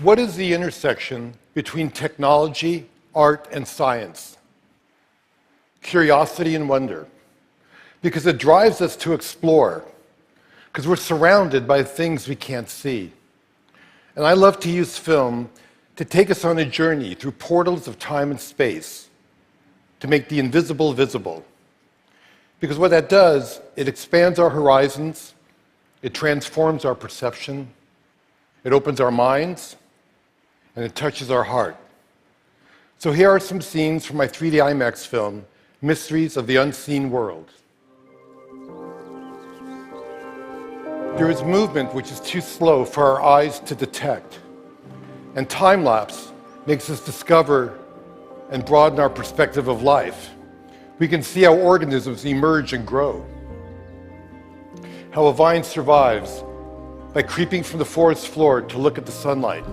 what is the intersection between technology, art, and science? Curiosity and wonder. Because it drives us to explore. Because we're surrounded by things we can't see. And I love to use film to take us on a journey through portals of time and space, to make the invisible visible. Because what that does, it expands our horizons, it transforms our perception, it opens our minds, and it touches our heart. So here are some scenes from my 3D IMAX film, Mysteries of the Unseen World. There is movement which is too slow for our eyes to detect. And time-lapse makes us discover and broaden our perspective of life. We can see how organisms emerge and grow. How a vine survives by creeping from the forest floor to look at the sunlight.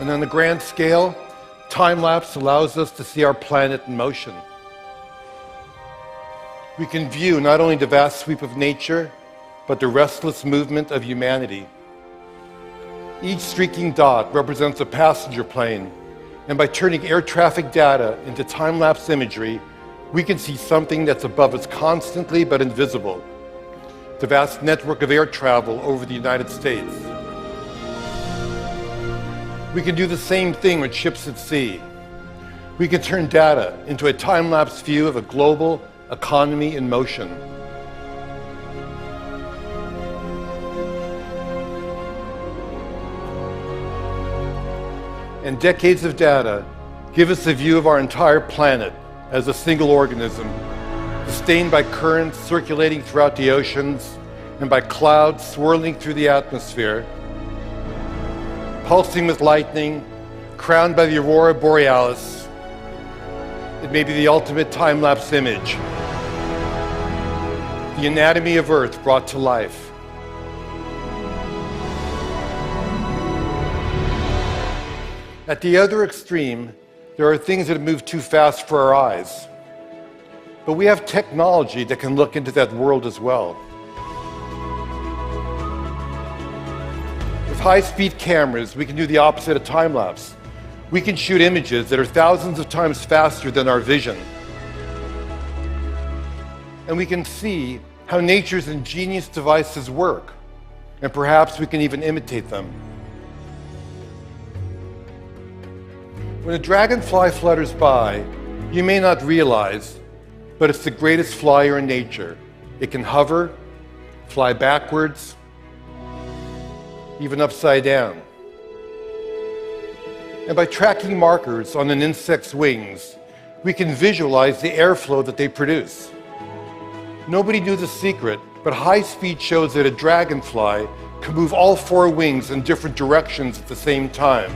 And on a grand scale, time-lapse allows us to see our planet in motion. We can view not only the vast sweep of nature, but the restless movement of humanity. Each streaking dot represents a passenger plane, and by turning air traffic data into time-lapse imagery, we can see something that's above us constantly but invisible. The vast network of air travel over the United States. We can do the same thing with ships at sea. We can turn data into a time-lapse view of a global economy in motion. And decades of data give us a view of our entire planet as a single organism, sustained by currents circulating throughout the oceans and by clouds swirling through the atmosphere, pulsing with lightning, crowned by the aurora borealis. It may be the ultimate time-lapse image, the anatomy of Earth brought to life. At the other extreme, there are things that move too fast for our eyes. But we have technology that can look into that world as well. With high-speed cameras, we can do the opposite of time-lapse. We can shoot images that are thousands of times faster than our vision. And we can see how nature's ingenious devices work. And perhaps we can even imitate them. When a dragonfly flutters by, you may not realize, but it's the greatest flyer in nature. It can hover, fly backwards, even upside down. And by tracking markers on an insect's wings, we can visualize the airflow that they produce. Nobody knew the secret, but high speed shows that a dragonfly can move all four wings in different directions at the same time.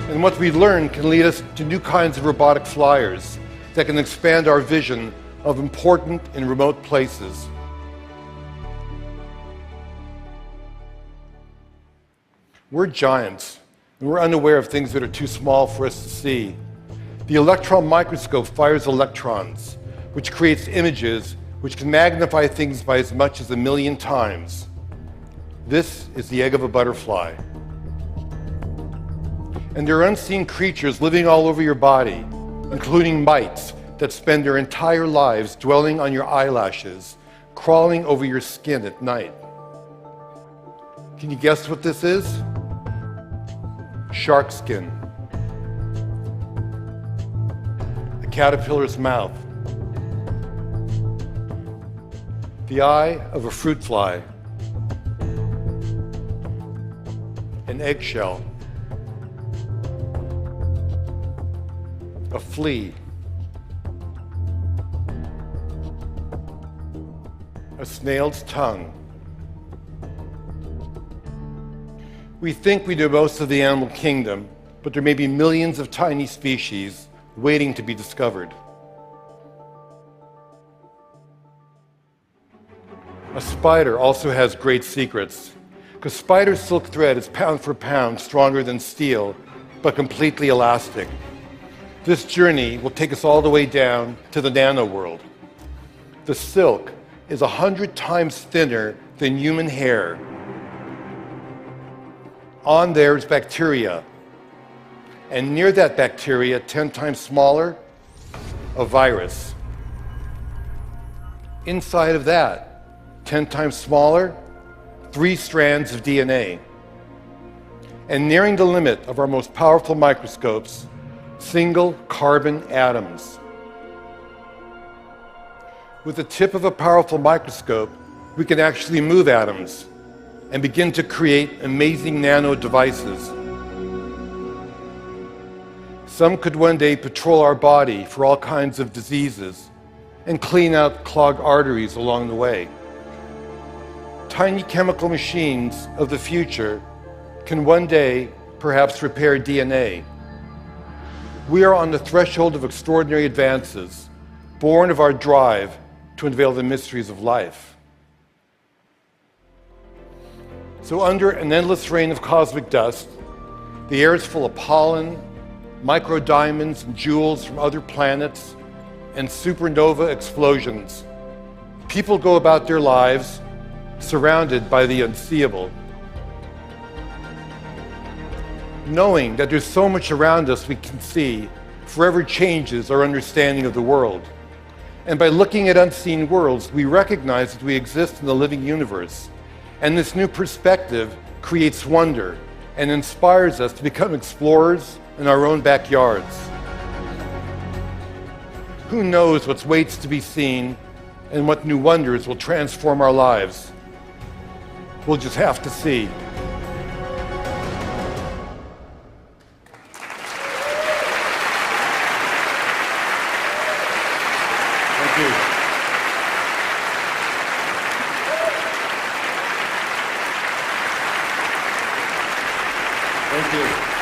And what we learn can lead us to new kinds of robotic flyers that can expand our vision of important and remote places. We're giants, and we're unaware of things that are too small for us to see. The electron microscope fires electrons, which creates images which can magnify things by as much as 1,000,000 times. This is the egg of a butterfly. And there are unseen creatures living all over your body, including mites that spend their entire lives dwelling on your eyelashes, crawling over your skin at night. Can you guess what this is? Shark skin. A caterpillar's mouth. The eye of a fruit fly. An eggshell. A flea, a snail's tongue. We think we know most of the animal kingdom, but there may be millions of tiny species waiting to be discovered. A spider also has great secrets, because spider silk thread is pound for pound stronger than steel, but completely elastic. This journey will take us all the way down to the nano world. The silk is 100 times thinner than human hair, On there is bacteria. And near that bacteria, 10 times smaller, a virus. Inside of that, 10 times smaller, 3 strands of DNA. And nearing the limit of our most powerful microscopes, single carbon atoms. With the tip of a powerful microscope, we can actually move atoms and begin to create amazing nano devices. Some could one day patrol our body for all kinds of diseases and clean out clogged arteries along the way. Tiny chemical machines of the future can one day perhaps repair DNA. We are on the threshold of extraordinary advances, born of our drive to unveil the mysteries of life. So under an endless rain of cosmic dust, the air is full of pollen, microdiamonds and jewels from other planets, and supernova explosions. People go about their lives surrounded by the unseeable. Knowing that there's so much around us we can see forever changes our understanding of the world. And by looking at unseen worlds, we recognize that we exist in the living universe. And this new perspective creates wonder and inspires us to become explorers in our own backyards. Who knows what waits to be seen and what new wonders will transform our lives? We'll just have to see. Thank you. Thank you.